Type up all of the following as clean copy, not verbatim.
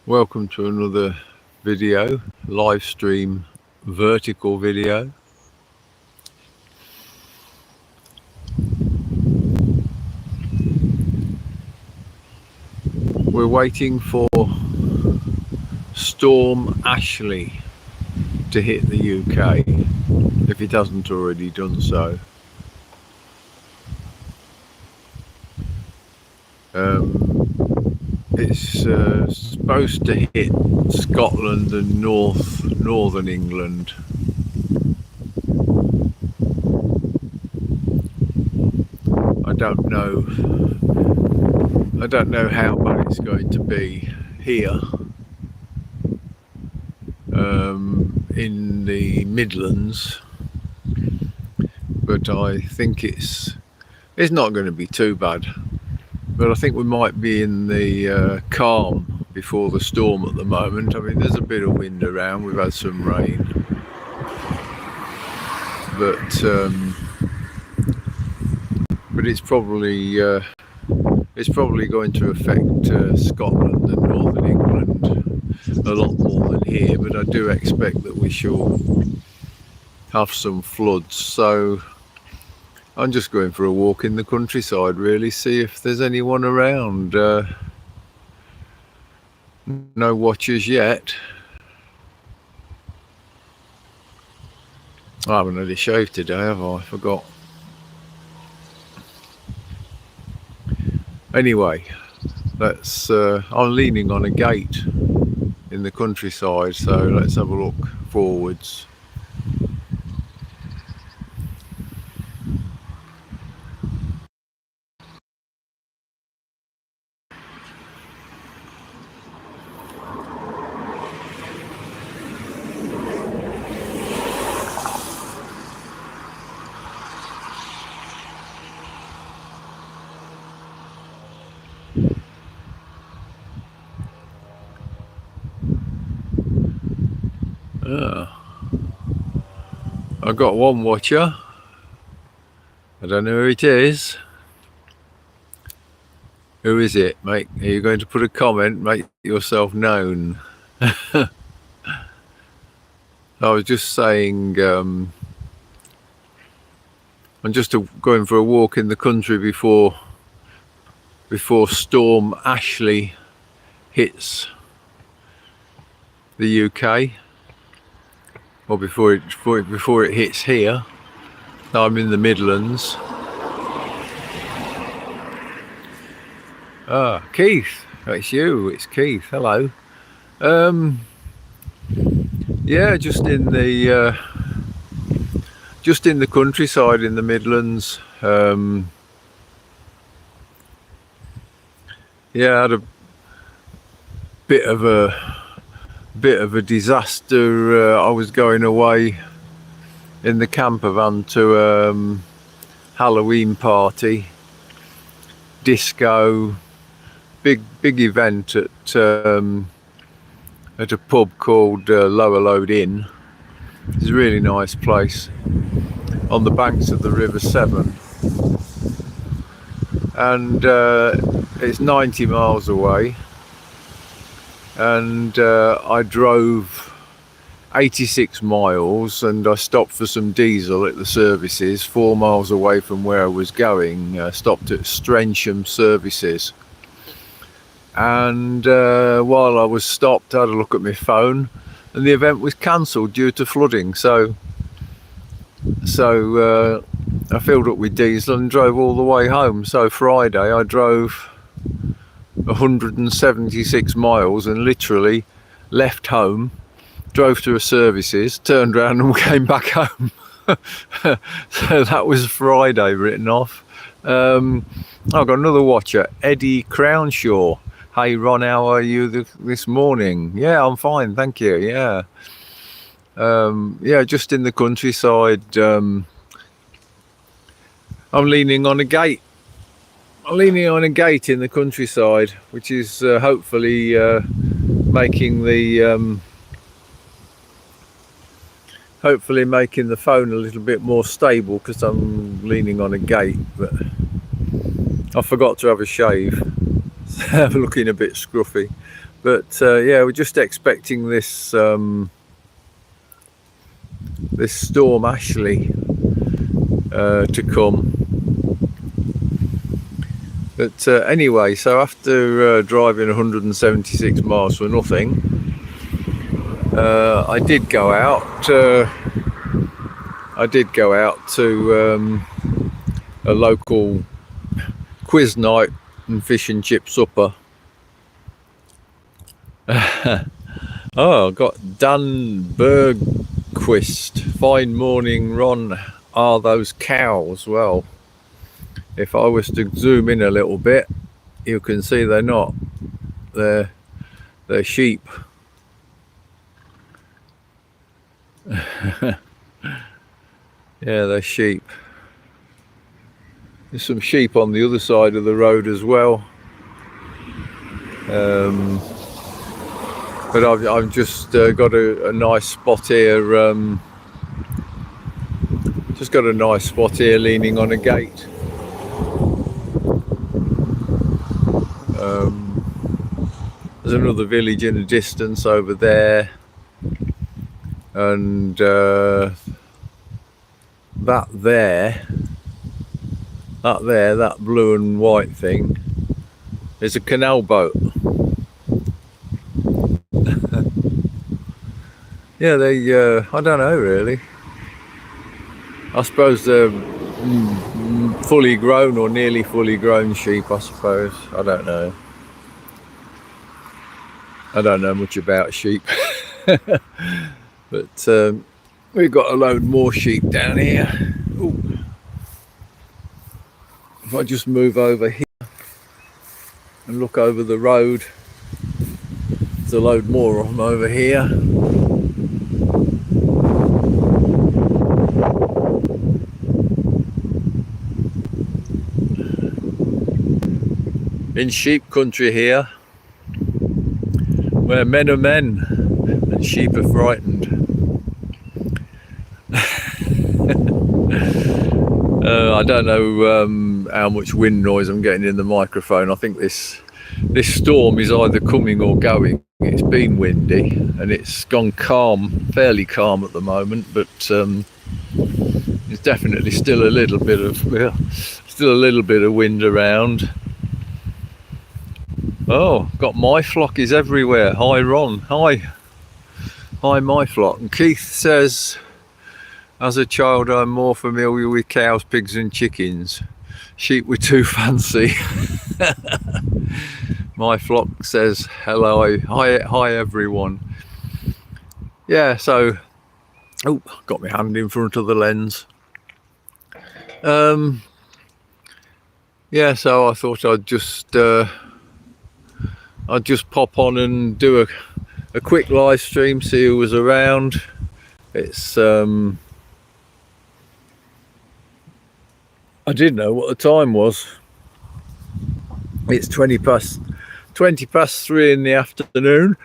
Welcome to another video, live stream vertical video. We're waiting for Storm Ashley to hit the UK, if it hasn't already done so. It's supposed to hit Scotland and northern England. I don't know how bad it's going to be here in the Midlands, but I think it's not going to be too bad. But I think we might be in the calm before the storm at the moment. I mean, there's a bit of wind around. We've had some rain, but it's probably going to affect Scotland and northern England a lot more than here. But I do expect that we shall have some floods. So I'm just going for a walk in the countryside, really, see if there's anyone around. No watchers yet. I haven't had a shave today, have I? Forgot. Anyway, I'm leaning on a gate in the countryside, so let's have a look forwards. I've got one watcher. I don't know who it is. Who is it, mate? Are you going to put a comment? Make yourself known. I was just saying, I'm just going for a walk in the country before Storm Ashley hits the UK, or before it hits here. I'm in the Midlands. Keith, it's you. It's Keith. Hello. Yeah, just in the countryside in the Midlands. Yeah, I had a bit of a disaster. I was going away in the camper van to a Halloween party, disco, big event at a pub called Lower Load Inn. It's a really nice place on the banks of the River Severn, and it's 90 miles away. And I drove 86 miles, and I stopped for some diesel at the services 4 miles away from where I was going. Stopped at Strensham Services, and while I was stopped, I had a look at my phone, and the event was cancelled due to flooding. So I filled up with diesel and drove all the way home. So Friday I drove 176 miles and literally left home, drove to a services, turned around and came back home. So that was Friday written off. I've got another watcher, Eddie Crownshaw. Hey Ron, how are you this morning? Yeah, I'm fine, thank you. Yeah. Yeah, just in the countryside. I'm leaning on a gate. I'm leaning on a gate in the countryside, which is hopefully making the phone a little bit more stable, because I'm leaning on a gate. But I forgot to have a shave, so I'm looking a bit scruffy. But yeah, we're just expecting this this storm Ashley to come. But anyway, so after driving 176 miles for nothing, I did go out. I did go out to a local quiz night and fish and chip supper. Oh, I got Dan Bergquist. Fine morning, Ron. Are those cows? Well, if I was to zoom in a little bit, you can see they're not. They're sheep. Yeah, they're sheep. There's some sheep on the other side of the road as well. But I've just got a nice spot here. Just got a nice spot here, leaning on a gate. There's another village in the distance over there, and that blue and white thing is a canal boat. Yeah, I don't know really. I suppose they're fully grown or nearly fully grown sheep, I suppose. I don't know. I don't know much about sheep. But we've got a load more sheep down here. Ooh. If I just move over here and look over the road, there's a load more of them over here. In sheep country here, where men are men and sheep are frightened. I don't know how much wind noise I'm getting in the microphone. I think this storm is either coming or going. It's been windy and it's gone calm, fairly calm at the moment, but there's definitely still a little bit of wind around. Oh, got my flock is everywhere. Hi Ron, hi my flock. And Keith says, as a child I'm more familiar with cows, pigs and chickens. Sheep were too fancy. My flock says hello, hi everyone. Yeah, so got my hand in front of the lens. Yeah, so I thought I'd just pop on and do a quick live stream, see who was around. It's I didn't know what the time was. It's 20 past 3 in the afternoon,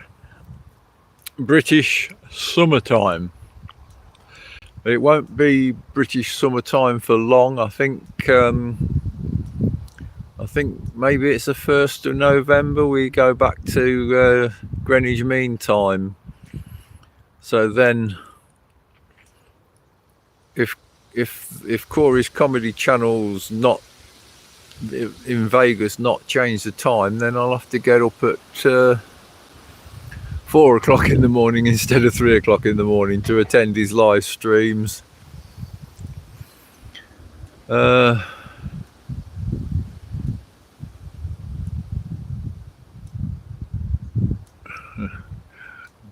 British summertime. It won't be British summertime for long. I think maybe it's the 1st of November we go back to Greenwich Mean Time. So then if Corey's Comedy Channel's not in Vegas not change the time, then I'll have to get up at 4 o'clock in the morning instead of 3 o'clock in the morning to attend his live streams.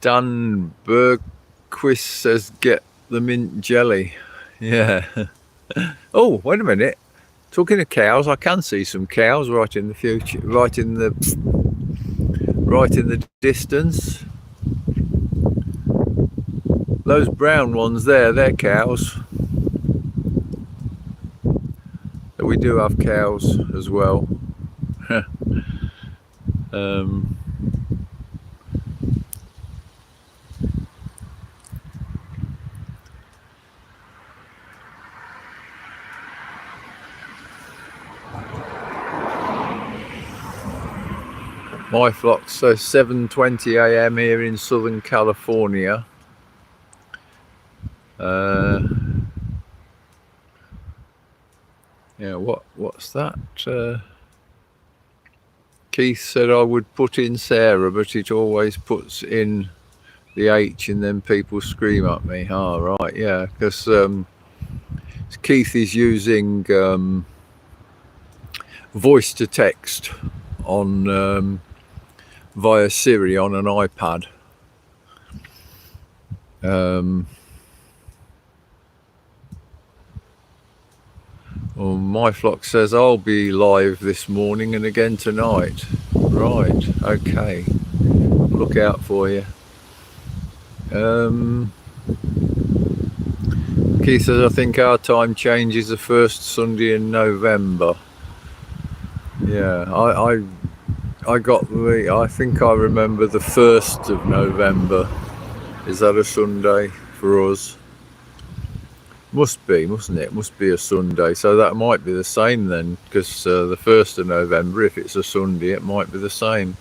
Dan Bergquist says get the mint jelly. Yeah. Oh, wait a minute. Talking of cows, I can see some cows right in the future, right in the distance. Those brown ones there, they're cows. But we do have cows as well. My flock says 7:20 a.m. here in Southern California. Yeah, what's that? Keith said I would put in Sarah, but it always puts in the H and then people scream at me. Oh, right, yeah, because Keith is using voice to text on via Siri on an iPad. Well, my flock says I'll be live this morning and again tonight. Right, okay. Look out for you. Keith says I think our time changes the first Sunday in November. Yeah, I got I think I remember the 1st of November. Is that a Sunday for us? Must be, mustn't it? Must be a Sunday. So that might be the same then, because the 1st of November, if it's a Sunday, it might be the same.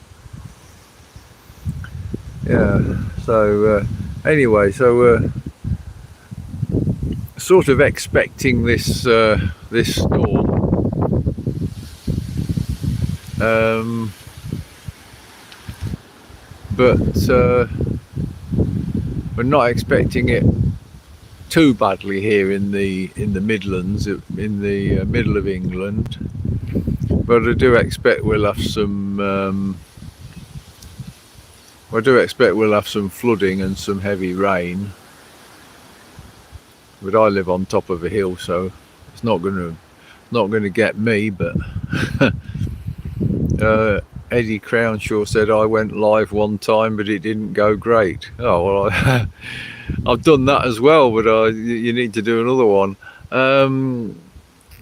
Yeah, so anyway, so sort of expecting this this storm. But we're not expecting it too badly here in the Midlands, in the middle of England. But I do expect we'll have some. I do expect we'll have some flooding and some heavy rain. But I live on top of a hill, so it's not going to get me. But Eddie Crownshaw said I went live one time, but it didn't go great. Oh well, I've done that as well, but you need to do another one.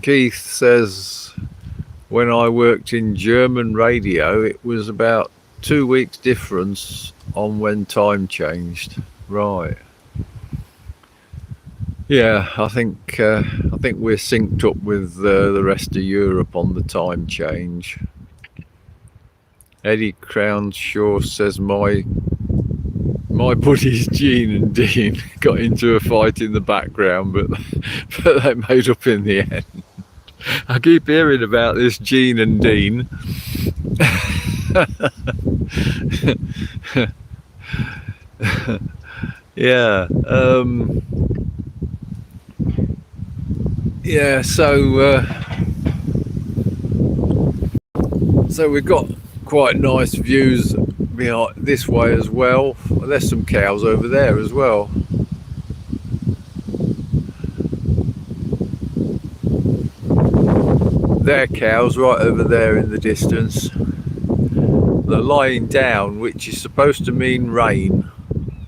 Keith says when I worked in German radio, it was about 2 weeks difference on when time changed. Right. Yeah, I think we're synced up with the rest of Europe on the time change. Eddie Crownshaw says my buddies Gene and Dean got into a fight in the background, but they made up in the end. I keep hearing about this Gene and Dean. Yeah. Yeah. So we've got quite nice views behind this way as well. There's some cows over there as well. They're cows right over there in the distance. They're lying down, which is supposed to mean rain.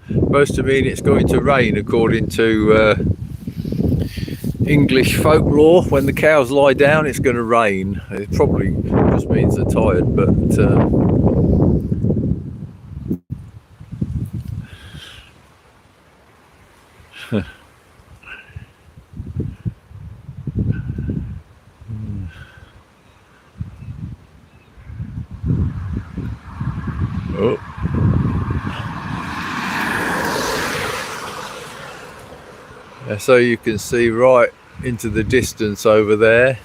Supposed to mean it's going to rain according to English folklore. When the cows lie down, it's going to rain. It probably just means they're tired, but oh. So you can see right into the distance over there.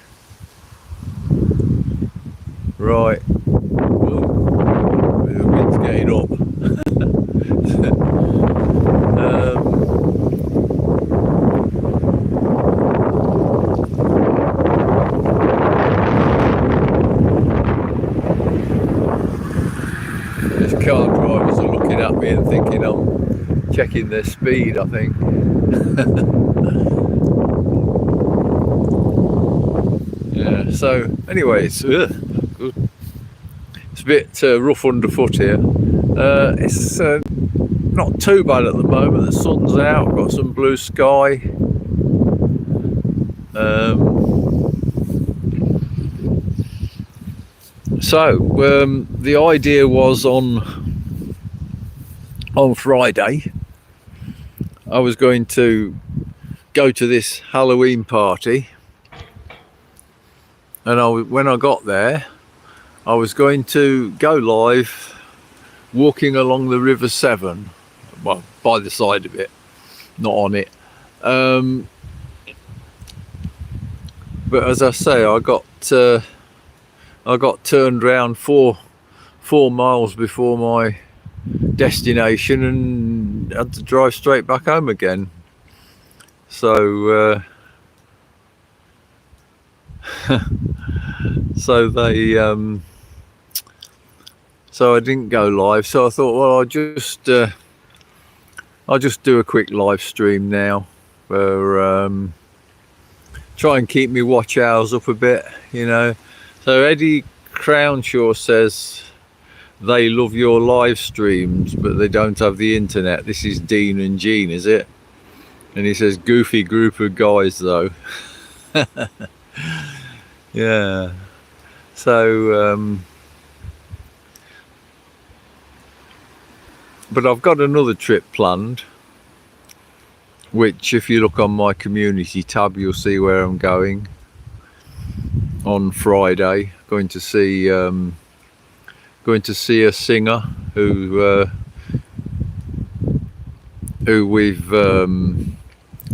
Right. Oh, the wind's getting up. These car drivers are looking at me and thinking I'm checking their speed, I think. Yeah, so anyway, it's a bit rough underfoot here. It's not too bad at the moment. The sun's out, got some blue sky. So the idea was on Friday I was going to go to this Halloween party, and when I got there I was going to go live walking along the River Severn, well, by the side of it, not on it. But as I say, I got turned round 4 miles before my destination and had to drive straight back home again. So so I didn't go live. So I thought, well, I'll just do a quick live stream now for try and keep me watch hours up a bit, you know. So Eddie Crownshaw says they love your live streams, but they don't have the internet. This is Dean and Jean, is it? And he says, goofy group of guys though. Yeah. So, but I've got another trip planned, which if you look on my community tab, you'll see where I'm going on Friday. Going to see a singer who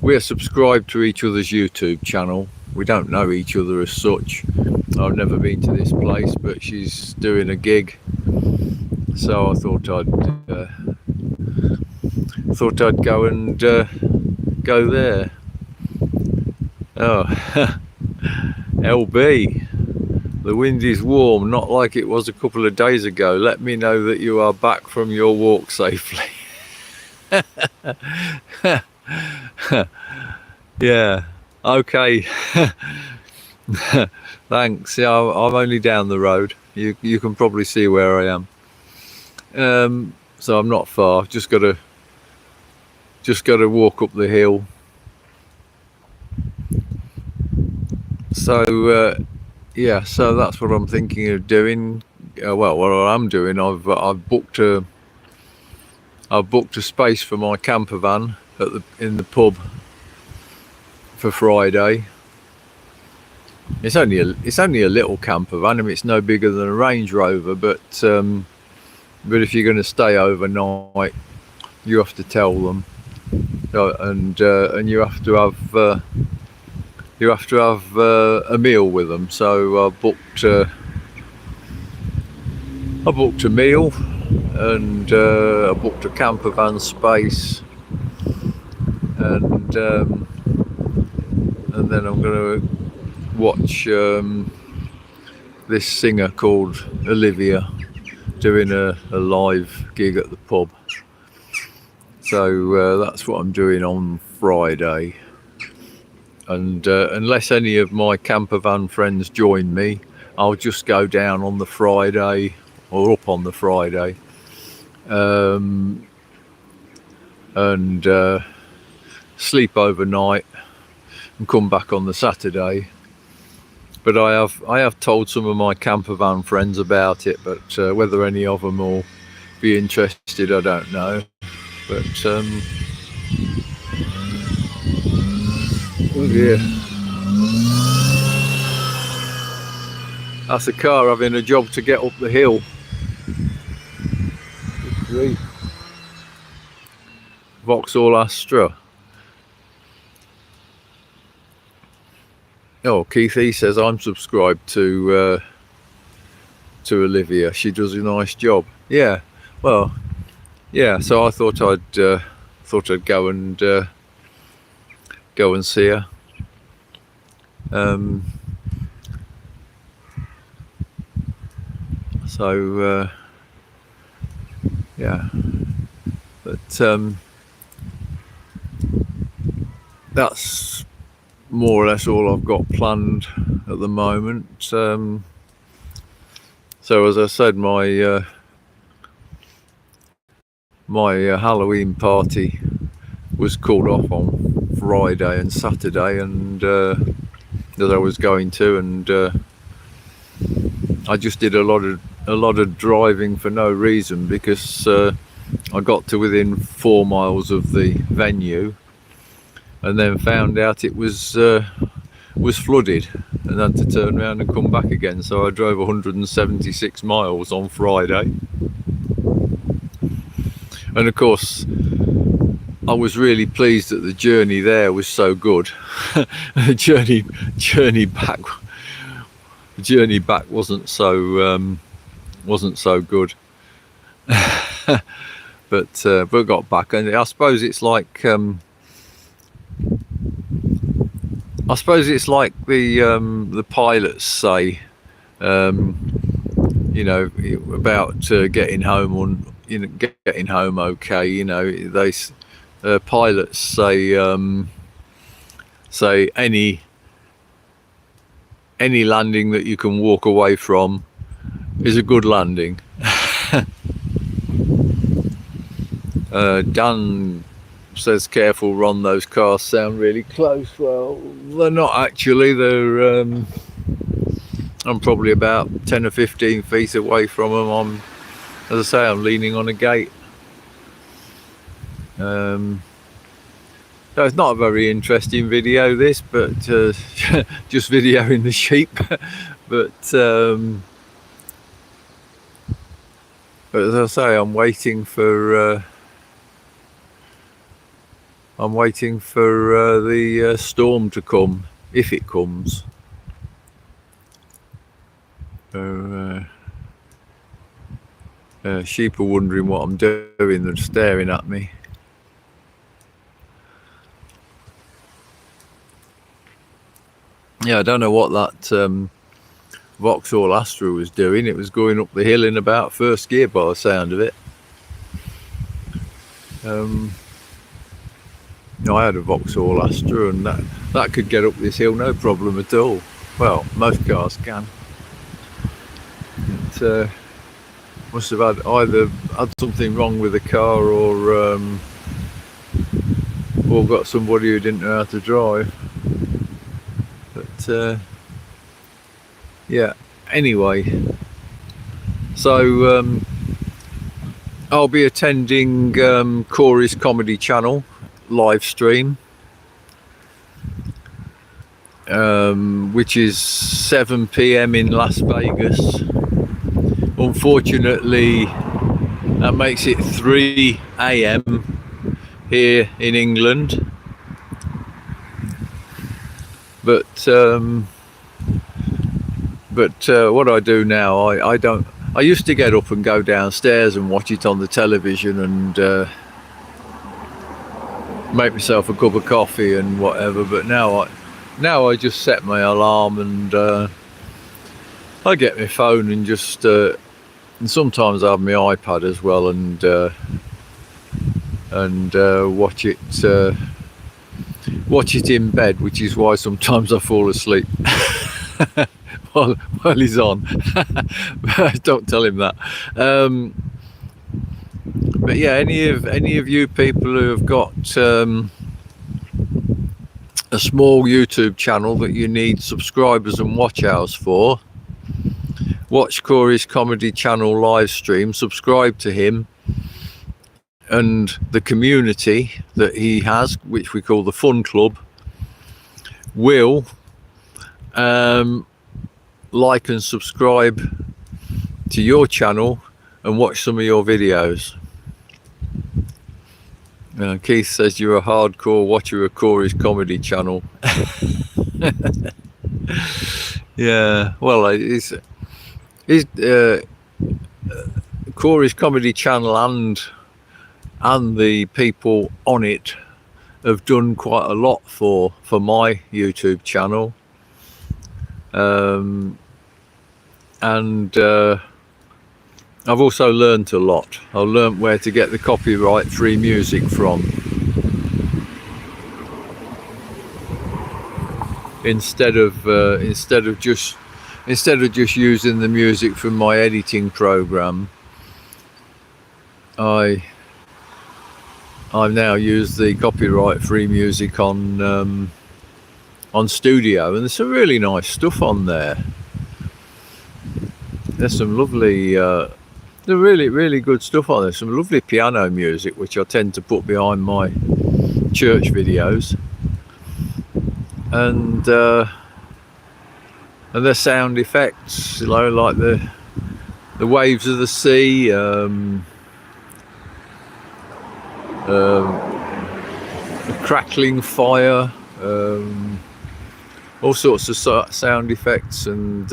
we're subscribed to each other's YouTube channel. We don't know each other as such. I've never been to this place, but she's doing a gig, so I thought I'd go and go there. Oh, LB, the wind is warm, not like it was a couple of days ago. Let me know that you are back from your walk safely. Yeah, okay. Thanks. Yeah, I'm only down the road. You can probably see where I am. So I'm not far. Just got to walk up the hill. So yeah, so that's what I'm thinking of doing. Well, what I'm doing, I've booked a space for my camper van in the pub for Friday. It's only a little camper van. I mean, it's no bigger than a Range Rover, but if you're going to stay overnight, you have to tell them, and you have to have a meal with them. So I booked a meal, and I booked a camper van space, and then I'm going to watch this singer called Olivia doing a live gig at the pub. So that's what I'm doing on Friday. And unless any of my camper van friends join me, I'll just go down on the Friday or up on the Friday and sleep overnight and come back on the Saturday. But I have told some of my camper van friends about it, but whether any of them will be interested, I don't know. But oh dear, that's a car having a job to get up the hill. Vauxhall Astra. Oh, Keith E says I'm subscribed to Olivia. She does a nice job. Yeah, well, yeah. So I thought I'd go and see her. So yeah, but that's more or less all I've got planned at the moment. So as I said, my Halloween party was called off on Friday and Saturday, and that I was going to, and I just did a lot of driving for no reason, because I got to within 4 miles of the venue and then found out it was was flooded and had to turn around and come back again. So I drove 176 miles on Friday. And of course, I was really pleased that the journey there was so good. The journey back wasn't so good. but got back, and I suppose it's like the pilots say, you know, about getting home on, you know, getting home okay. You know, they pilots say any landing that you can walk away from is a good landing. Dan says, careful Ron, those cars sound really close. Well, they're not actually. They're I'm probably about 10 or 15 feet away from them. As I say, I'm leaning on a gate. So it's not a very interesting video, this, but just videoing the sheep. But as I say, I'm waiting for the storm to come, if it comes. So, sheep are wondering what I'm doing. They're staring at me. Yeah, I don't know what that Vauxhall Astra was doing. It was going up the hill in about first gear by the sound of it. I had a Vauxhall Astra, and that could get up this hill no problem at all. Well, most cars can. It must have either had something wrong with the car, or got somebody who didn't know how to drive. But yeah, anyway, so I'll be attending Corey's Comedy Channel live stream, which is 7 p.m. in Las Vegas. Unfortunately, that makes it 3 a.m. here in England. But what I do now, I used to get up and go downstairs and watch it on the television and make myself a cup of coffee and whatever. But now I just set my alarm, and I get my phone and just and sometimes I have my iPad as well, and watch it in bed, which is why sometimes I fall asleep while he's on. Don't tell him that. But yeah, any of you people who have got a small YouTube channel that you need subscribers and watch hours for, watch Corey's Comedy Channel live stream, subscribe to him, and the community that he has, which we call the Fun Club, will like and subscribe to your channel and watch some of your videos. Keith says you're a hardcore watcher of Corey's Comedy Channel. Yeah, well, it's Corey's Comedy Channel and the people on it have done quite a lot for my YouTube channel, and I've also learned a lot. I've learned where to get the copyright-free music from, instead of just using the music from my editing program. I've now used the copyright-free music on Studio, and there's some really nice stuff on there. There's some lovely, really good stuff on there. Some lovely piano music, which I tend to put behind my church videos. And and the sound effects, you know, like the waves of the sea, the crackling fire, all sorts of sound effects and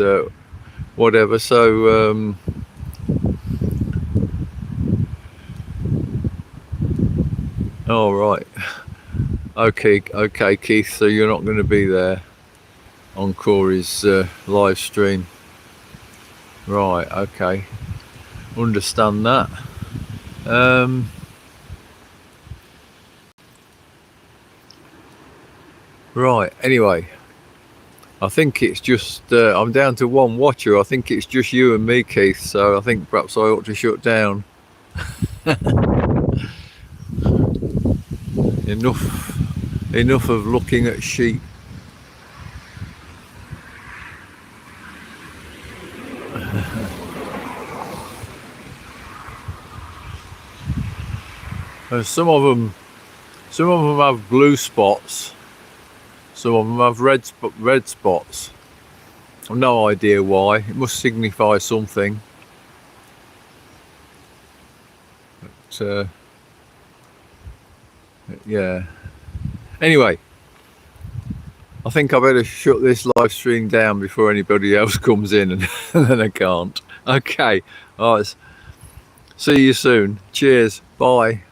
whatever. So all right, okay, Keith. So you're not going to be there on Corey's live stream, right? Okay, understand that. Right. Anyway, I think it's just I'm down to one watcher. I think it's just you and me, Keith. So I think perhaps I ought to shut down. Enough of looking at sheep. And some of them have blue spots. Some of them have red spots. I've no idea why. It must signify something. But, yeah. Anyway, I think I better shut this live stream down before anybody else comes in, and then I can't. Okay. All right. See you soon. Cheers. Bye.